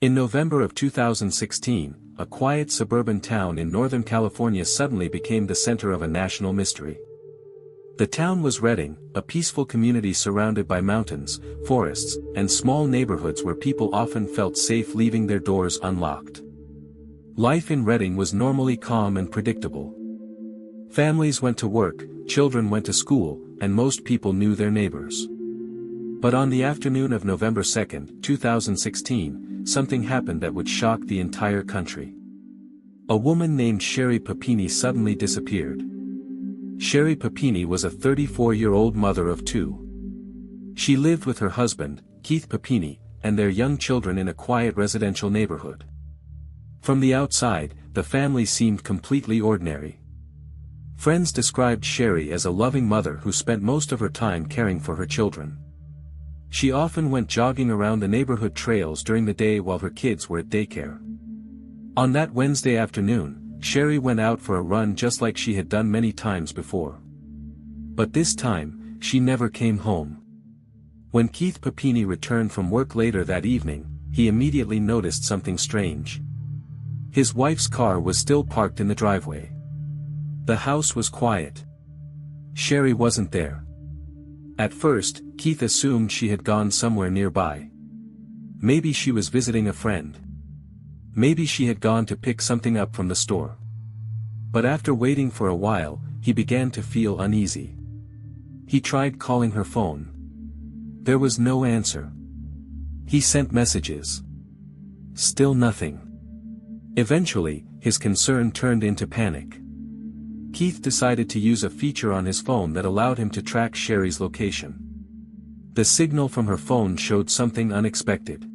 In November of 2016, a quiet suburban town in Northern California suddenly became the center of a national mystery. The town was Redding, a peaceful community surrounded by mountains, forests, and small neighborhoods where people often felt safe leaving their doors unlocked. Life in Redding was normally calm and predictable. Families went to work, children went to school, and most people knew their neighbors. But on the afternoon of November 2, 2016, something happened that would shock the entire country. A woman named Sherri Papini suddenly disappeared. Sherri Papini was a 34-year-old mother of two. She lived with her husband, Keith Papini, and their young children in a quiet residential neighborhood. From the outside, the family seemed completely ordinary. Friends described Sherri as a loving mother who spent most of her time caring for her children. She often went jogging around the neighborhood trails during the day while her kids were at daycare. On that Wednesday afternoon, Sherri went out for a run just like she had done many times before. But this time, she never came home. When Keith Papini returned from work later that evening, he immediately noticed something strange. His wife's car was still parked in the driveway. The house was quiet. Sherri wasn't there. At first, Keith assumed she had gone somewhere nearby. Maybe she was visiting a friend. Maybe she had gone to pick something up from the store. But after waiting for a while, he began to feel uneasy. He tried calling her phone. There was no answer. He sent messages. Still nothing. Eventually, his concern turned into panic. Keith decided to use a feature on his phone that allowed him to track Sherri's location. The signal from her phone showed something unexpected.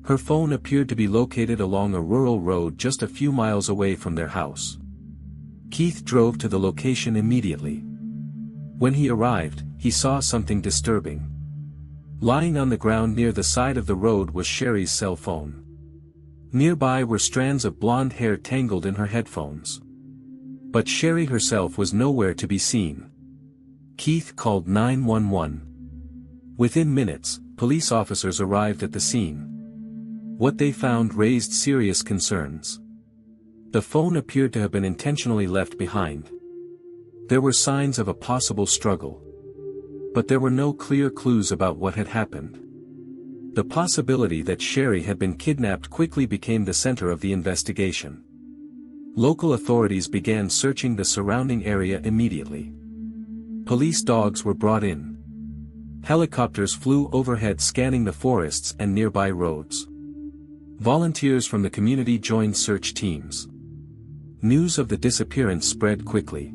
Her phone appeared to be located along a rural road just a few miles away from their house. Keith drove to the location immediately. When he arrived, he saw something disturbing. Lying on the ground near the side of the road was Sherri's cell phone. Nearby were strands of blonde hair tangled in her headphones. But Sherri herself was nowhere to be seen. Keith called 911. Within minutes, police officers arrived at the scene. What they found raised serious concerns. The phone appeared to have been intentionally left behind. There were signs of a possible struggle. But there were no clear clues about what had happened. The possibility that Sherri had been kidnapped quickly became the center of the investigation. Local authorities began searching the surrounding area immediately. Police dogs were brought in. Helicopters flew overhead scanning the forests and nearby roads. Volunteers from the community joined search teams. News of the disappearance spread quickly.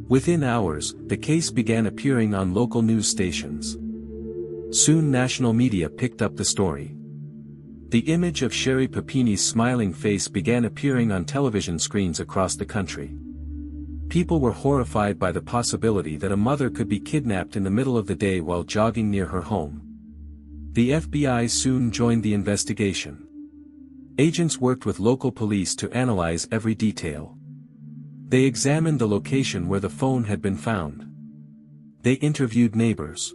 Within hours, the case began appearing on local news stations. Soon national media picked up the story. The image of Sherri Papini's smiling face began appearing on television screens across the country. People were horrified by the possibility that a mother could be kidnapped in the middle of the day while jogging near her home. The FBI soon joined the investigation. Agents worked with local police to analyze every detail. They examined the location where the phone had been found. They interviewed neighbors.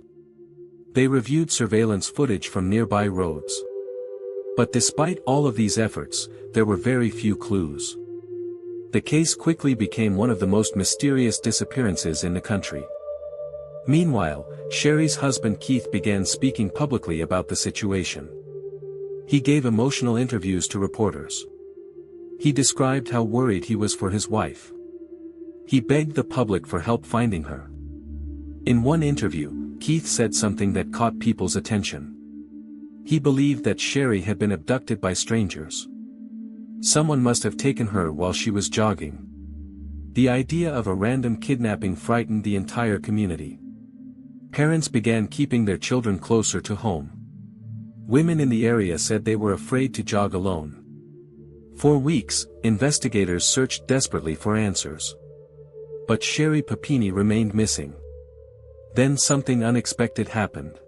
They reviewed surveillance footage from nearby roads. But despite all of these efforts, there were very few clues. The case quickly became one of the most mysterious disappearances in the country. Meanwhile, Sherri's husband Keith began speaking publicly about the situation. He gave emotional interviews to reporters. He described how worried he was for his wife. He begged the public for help finding her. In one interview, Keith said something that caught people's attention. He believed that Sherri had been abducted by strangers. Someone must have taken her while she was jogging. The idea of a random kidnapping frightened the entire community. Parents began keeping their children closer to home. Women in the area said they were afraid to jog alone. For weeks, investigators searched desperately for answers. But Sherri Papini remained missing. Then something unexpected happened.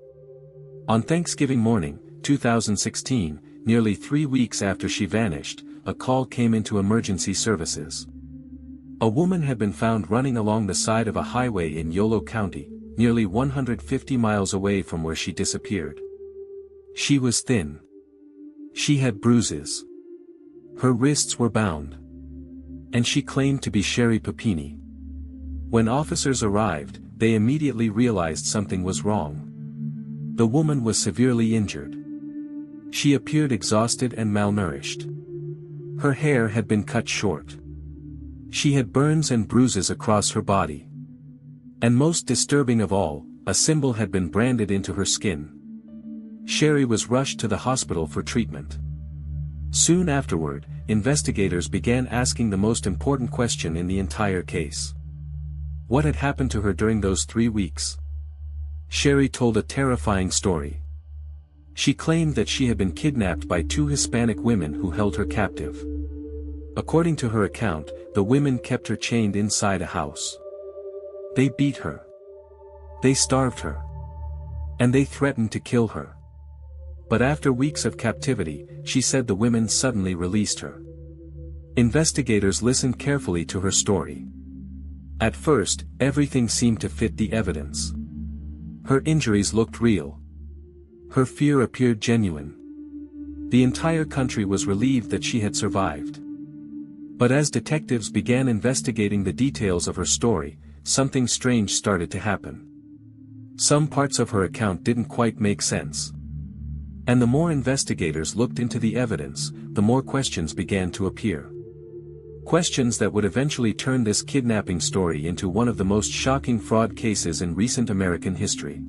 On Thanksgiving morning, 2016, nearly 3 weeks after she vanished, a call came into emergency services. A woman had been found running along the side of a highway in Yolo County, nearly 150 miles away from where she disappeared. She was thin. She had bruises. Her wrists were bound. And she claimed to be Sherri Papini. When officers arrived, they immediately realized something was wrong. The woman was severely injured. She appeared exhausted and malnourished. Her hair had been cut short. She had burns and bruises across her body. And most disturbing of all, a symbol had been branded into her skin. Sherri was rushed to the hospital for treatment. Soon afterward, investigators began asking the most important question in the entire case. What had happened to her during those 3 weeks? Sherri told a terrifying story. She claimed that she had been kidnapped by 2 Hispanic women who held her captive. According to her account, the women kept her chained inside a house. They beat her. They starved her. And they threatened to kill her. But after weeks of captivity, she said the women suddenly released her. Investigators listened carefully to her story. At first, everything seemed to fit the evidence. Her injuries looked real. Her fear appeared genuine. The entire country was relieved that she had survived. But as detectives began investigating the details of her story, something strange started to happen. Some parts of her account didn't quite make sense. And the more investigators looked into the evidence, the more questions began to appear. Questions that would eventually turn this kidnapping story into one of the most shocking fraud cases in recent American history.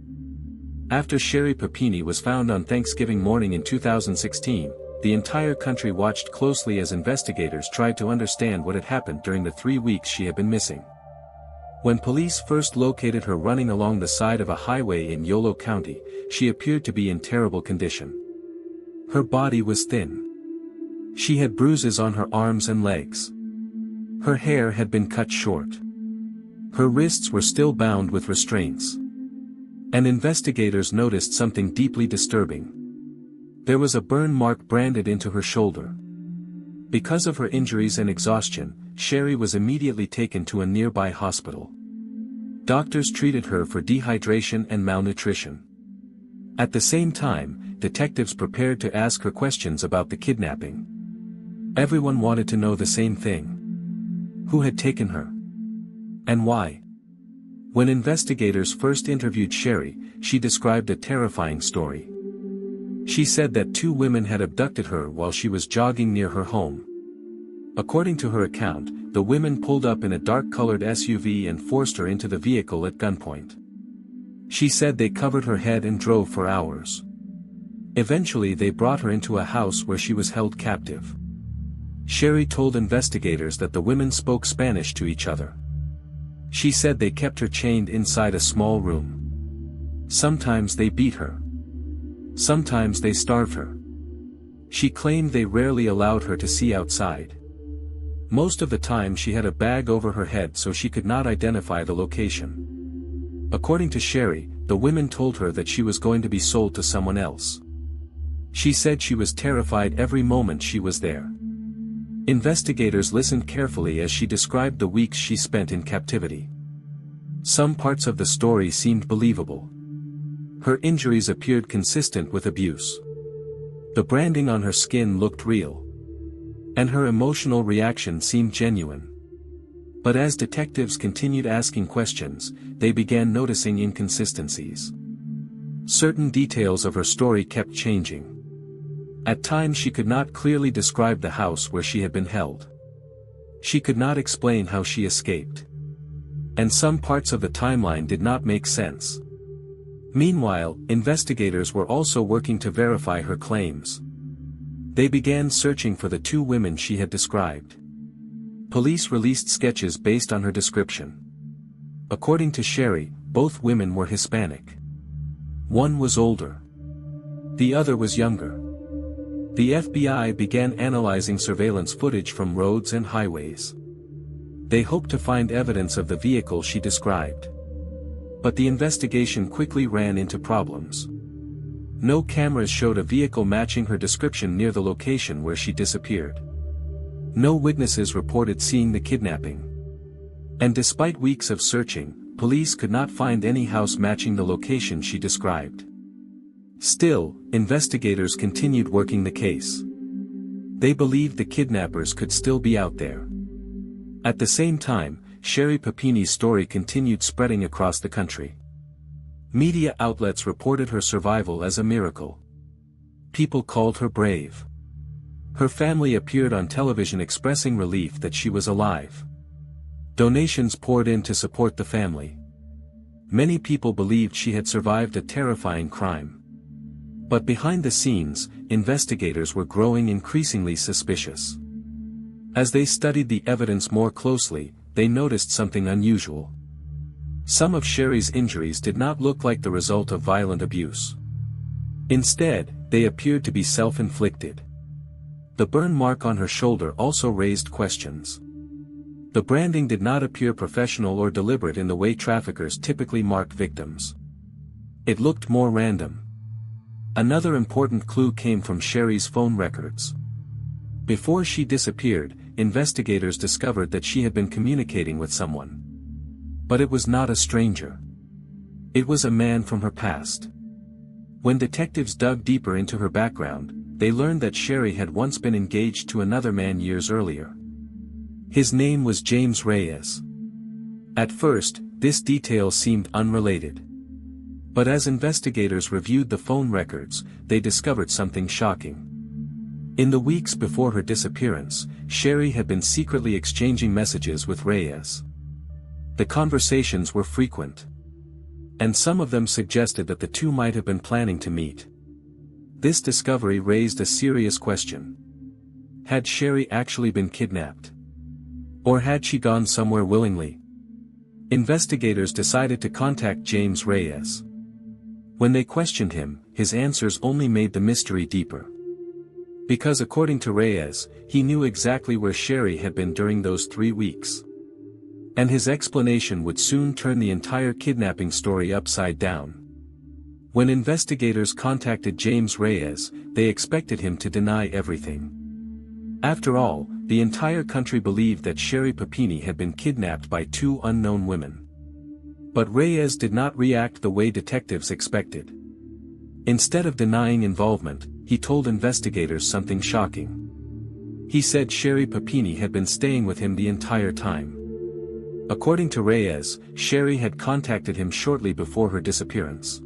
After Sherri Papini was found on Thanksgiving morning in 2016, the entire country watched closely as investigators tried to understand what had happened during the 3 weeks she had been missing. When police first located her running along the side of a highway in Yolo County, she appeared to be in terrible condition. Her body was thin. She had bruises on her arms and legs. Her hair had been cut short. Her wrists were still bound with restraints. And investigators noticed something deeply disturbing. There was a burn mark branded into her shoulder. Because of her injuries and exhaustion, Sherri was immediately taken to a nearby hospital. Doctors treated her for dehydration and malnutrition. At the same time, detectives prepared to ask her questions about the kidnapping. Everyone wanted to know the same thing. Who had taken her? And why? When investigators first interviewed Sherri, she described a terrifying story. She said that 2 women had abducted her while she was jogging near her home. According to her account, the women pulled up in a dark-colored SUV and forced her into the vehicle at gunpoint. She said they covered her head and drove for hours. Eventually they brought her into a house where she was held captive. Sherri told investigators that the women spoke Spanish to each other. She said they kept her chained inside a small room. Sometimes they beat her. Sometimes they starved her. She claimed they rarely allowed her to see outside. Most of the time she had a bag over her head so she could not identify the location. According to Sherri, the women told her that she was going to be sold to someone else. She said she was terrified every moment she was there. Investigators listened carefully as she described the weeks she spent in captivity. Some parts of the story seemed believable. Her injuries appeared consistent with abuse. The branding on her skin looked real. And her emotional reaction seemed genuine. But as detectives continued asking questions, they began noticing inconsistencies. Certain details of her story kept changing. At times she could not clearly describe the house where she had been held. She could not explain how she escaped. And some parts of the timeline did not make sense. Meanwhile, investigators were also working to verify her claims. They began searching for the 2 women she had described. Police released sketches based on her description. According to Sherri, both women were Hispanic. One was older. The other was younger. The FBI began analyzing surveillance footage from roads and highways. They hoped to find evidence of the vehicle she described. But the investigation quickly ran into problems. No cameras showed a vehicle matching her description near the location where she disappeared. No witnesses reported seeing the kidnapping. And despite weeks of searching, police could not find any house matching the location she described. Still, investigators continued working the case. They believed the kidnappers could still be out there. At the same time, Sherri Papini's story continued spreading across the country. Media outlets reported her survival as a miracle. People called her brave. Her family appeared on television expressing relief that she was alive. Donations poured in to support the family. Many people believed she had survived a terrifying crime. But behind the scenes, investigators were growing increasingly suspicious. As they studied the evidence more closely, they noticed something unusual. Some of Sherri's injuries did not look like the result of violent abuse. Instead, they appeared to be self-inflicted. The burn mark on her shoulder also raised questions. The branding did not appear professional or deliberate in the way traffickers typically mark victims. It looked more random. Another important clue came from Sherri's phone records. Before she disappeared, investigators discovered that she had been communicating with someone. But it was not a stranger. It was a man from her past. When detectives dug deeper into her background, they learned that Sherri had once been engaged to another man years earlier. His name was James Reyes. At first, this detail seemed unrelated. But as investigators reviewed the phone records, they discovered something shocking. In the weeks before her disappearance, Sherri had been secretly exchanging messages with Reyes. The conversations were frequent. And some of them suggested that the two might have been planning to meet. This discovery raised a serious question. Had Sherri actually been kidnapped? Or had she gone somewhere willingly? Investigators decided to contact James Reyes. When they questioned him, his answers only made the mystery deeper. Because according to Reyes, he knew exactly where Sherri had been during those 3 weeks. And his explanation would soon turn the entire kidnapping story upside down. When investigators contacted James Reyes, they expected him to deny everything. After all, the entire country believed that Sherri Papini had been kidnapped by 2 unknown women. But Reyes did not react the way detectives expected. Instead of denying involvement, he told investigators something shocking. He said Sherri Papini had been staying with him the entire time. According to Reyes, Sherri had contacted him shortly before her disappearance.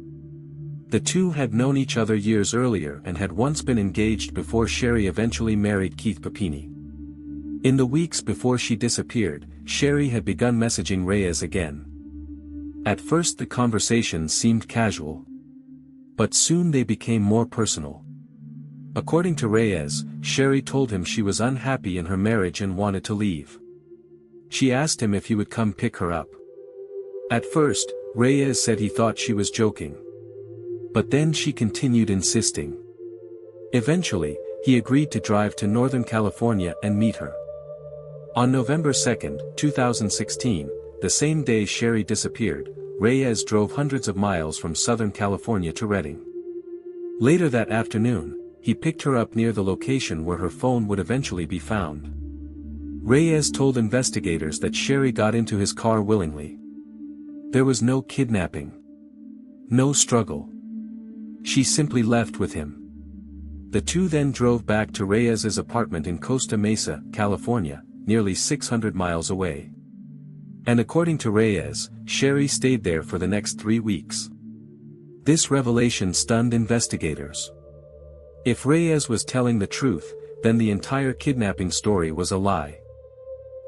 The two had known each other years earlier and had once been engaged before Sherri eventually married Keith Papini. In the weeks before she disappeared, Sherri had begun messaging Reyes again. At first the conversations seemed casual. But soon they became more personal. According to Reyes, Sherri told him she was unhappy in her marriage and wanted to leave. She asked him if he would come pick her up. At first, Reyes said he thought she was joking. But then she continued insisting. Eventually, he agreed to drive to Northern California and meet her. On November 2, 2016, the same day Sherri disappeared, Reyes drove hundreds of miles from Southern California to Redding. Later that afternoon, he picked her up near the location where her phone would eventually be found. Reyes told investigators that Sherri got into his car willingly. There was no kidnapping. No struggle. She simply left with him. The two then drove back to Reyes's apartment in Costa Mesa, California, nearly 600 miles away. And according to Reyes, Sherri stayed there for the next 3 weeks. This revelation stunned investigators. If Reyes was telling the truth, then the entire kidnapping story was a lie.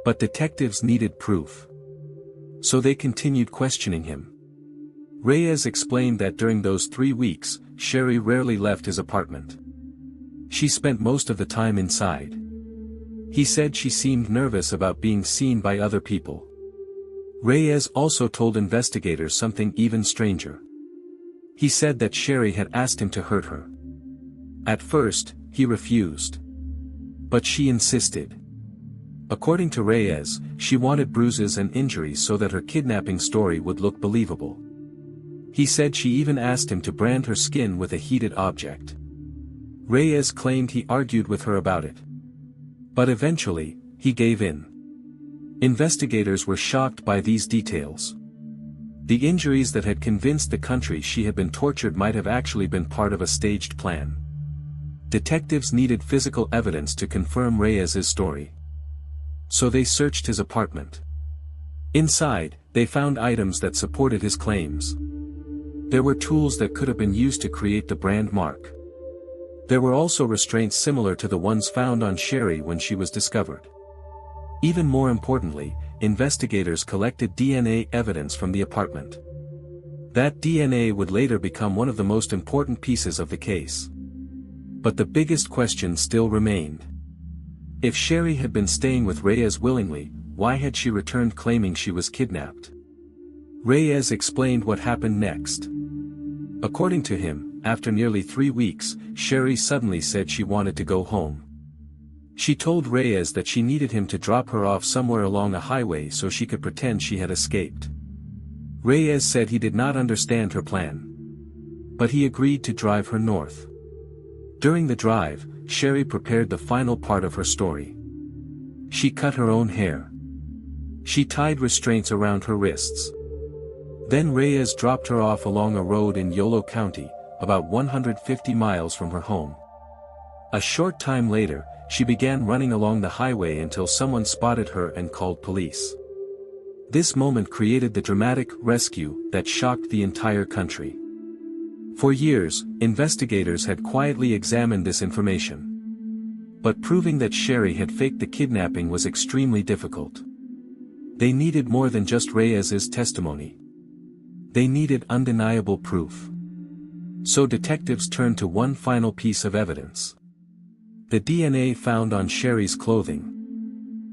But detectives needed proof. So they continued questioning him. Reyes explained that during those 3 weeks, Sherri rarely left his apartment. She spent most of the time inside. He said she seemed nervous about being seen by other people. Reyes also told investigators something even stranger. He said that Sherri had asked him to hurt her. At first, he refused. But she insisted. According to Reyes, she wanted bruises and injuries so that her kidnapping story would look believable. He said she even asked him to brand her skin with a heated object. Reyes claimed he argued with her about it. But eventually, he gave in. Investigators were shocked by these details. The injuries that had convinced the country she had been tortured might have actually been part of a staged plan. Detectives needed physical evidence to confirm Reyes's story. So they searched his apartment. Inside, they found items that supported his claims. There were tools that could have been used to create the brand mark. There were also restraints similar to the ones found on Sherri when she was discovered. Even more importantly, investigators collected DNA evidence from the apartment. That DNA would later become one of the most important pieces of the case. But the biggest question still remained. If Sherri had been staying with Reyes willingly, why had she returned claiming she was kidnapped? Reyes explained what happened next. According to him, after nearly 3 weeks, Sherri suddenly said she wanted to go home. She told Reyes that she needed him to drop her off somewhere along a highway so she could pretend she had escaped. Reyes said he did not understand her plan. But he agreed to drive her north. During the drive, Sherri prepared the final part of her story. She cut her own hair. She tied restraints around her wrists. Then Reyes dropped her off along a road in Yolo County, about 150 miles from her home. A short time later, she began running along the highway until someone spotted her and called police. This moment created the dramatic rescue that shocked the entire country. For years, investigators had quietly examined this information. But proving that Sherri had faked the kidnapping was extremely difficult. They needed more than just Reyes's testimony. They needed undeniable proof. So detectives turned to one final piece of evidence. The DNA found on Sherri's clothing.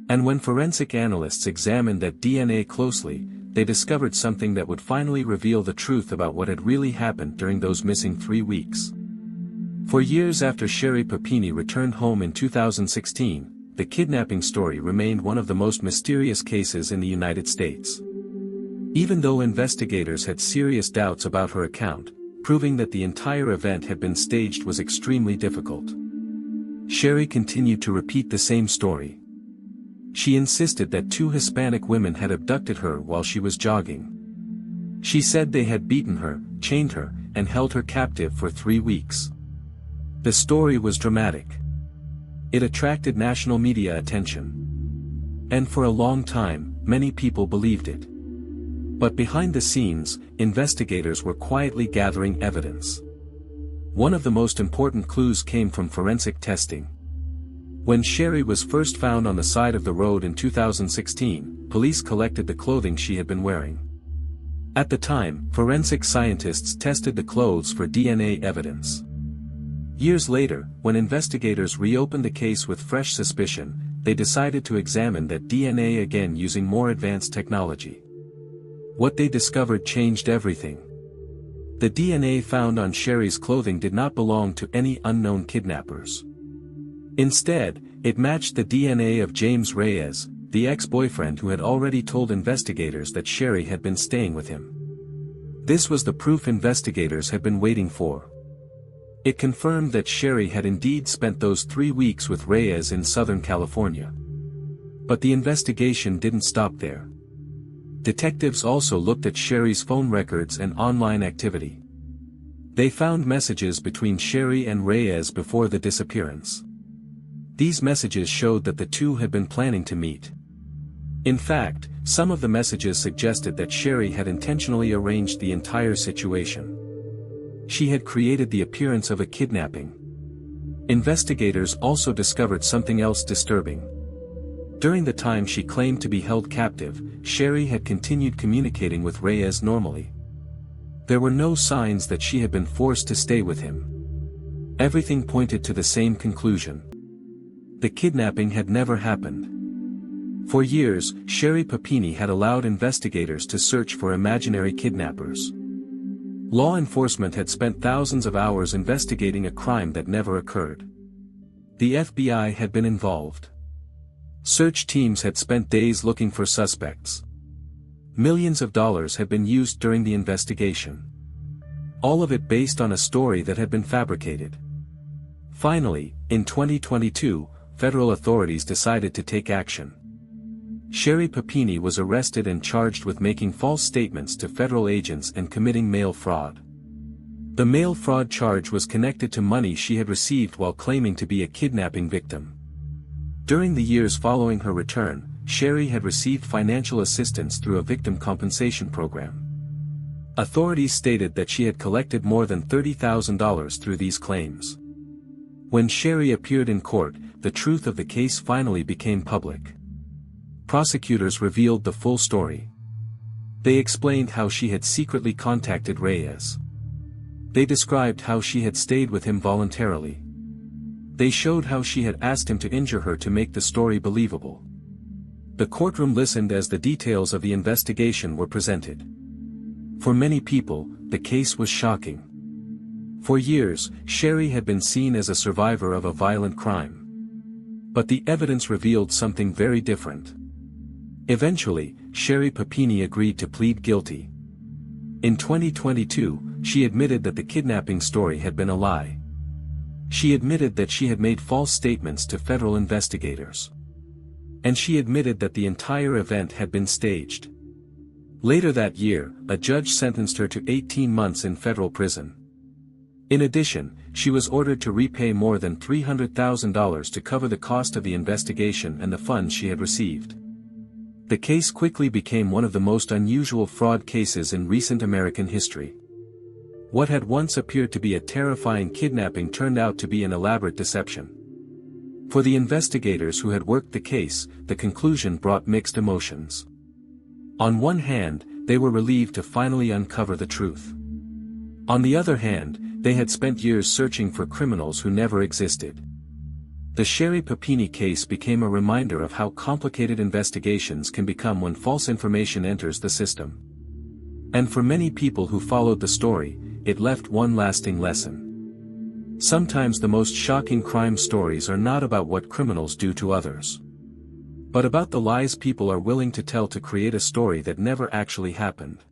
And when forensic analysts examined that DNA closely, they discovered something that would finally reveal the truth about what had really happened during those missing 3 weeks. For years after Sherri Papini returned home in 2016, the kidnapping story remained one of the most mysterious cases in the United States. Even though investigators had serious doubts about her account, proving that the entire event had been staged was extremely difficult. Sherri continued to repeat the same story. She insisted that 2 Hispanic women had abducted her while she was jogging. She said they had beaten her, chained her, and held her captive for 3 weeks. The story was dramatic. It attracted national media attention. And for a long time, many people believed it. But behind the scenes, investigators were quietly gathering evidence. One of the most important clues came from forensic testing. When Sherri was first found on the side of the road in 2016, police collected the clothing she had been wearing. At the time, forensic scientists tested the clothes for DNA evidence. Years later, when investigators reopened the case with fresh suspicion, they decided to examine that DNA again using more advanced technology. What they discovered changed everything. The DNA found on Sherri's clothing did not belong to any unknown kidnappers. Instead, it matched the DNA of James Reyes, the ex-boyfriend who had already told investigators that Sherri had been staying with him. This was the proof investigators had been waiting for. It confirmed that Sherri had indeed spent those 3 weeks with Reyes in Southern California. But the investigation didn't stop there. Detectives also looked at Sherri's phone records and online activity. They found messages between Sherri and Reyes before the disappearance. These messages showed that the two had been planning to meet. In fact, some of the messages suggested that Sherri had intentionally arranged the entire situation. She had created the appearance of a kidnapping. Investigators also discovered something else disturbing. During the time she claimed to be held captive, Sherri had continued communicating with Reyes normally. There were no signs that she had been forced to stay with him. Everything pointed to the same conclusion. The kidnapping had never happened. For years, Sherri Papini had allowed investigators to search for imaginary kidnappers. Law enforcement had spent thousands of hours investigating a crime that never occurred. The FBI had been involved. Search teams had spent days looking for suspects. Millions of dollars had been used during the investigation. All of it based on a story that had been fabricated. Finally, in 2022, federal authorities decided to take action. Sherri Papini was arrested and charged with making false statements to federal agents and committing mail fraud. The mail fraud charge was connected to money she had received while claiming to be a kidnapping victim. During the years following her return, Sherri had received financial assistance through a victim compensation program. Authorities stated that she had collected more than $30,000 through these claims. When Sherri appeared in court, the truth of the case finally became public. Prosecutors revealed the full story. They explained how she had secretly contacted Reyes. They described how she had stayed with him voluntarily. They showed how she had asked him to injure her to make the story believable. The courtroom listened as the details of the investigation were presented. For many people, the case was shocking. For years, Sherri had been seen as a survivor of a violent crime. But the evidence revealed something very different. Eventually, Sherri Papini agreed to plead guilty. In 2022, she admitted that the kidnapping story had been a lie. She admitted that she had made false statements to federal investigators. And she admitted that the entire event had been staged. Later that year, a judge sentenced her to 18 months in federal prison. In addition, she was ordered to repay more than $300,000 to cover the cost of the investigation and the funds she had received. The case quickly became one of the most unusual fraud cases in recent American history. What had once appeared to be a terrifying kidnapping turned out to be an elaborate deception. For the investigators who had worked the case, the conclusion brought mixed emotions. On one hand, they were relieved to finally uncover the truth. On the other hand, they had spent years searching for criminals who never existed. The Sherri Papini case became a reminder of how complicated investigations can become when false information enters the system. And for many people who followed the story, it left one lasting lesson. Sometimes the most shocking crime stories are not about what criminals do to others, but about the lies people are willing to tell to create a story that never actually happened.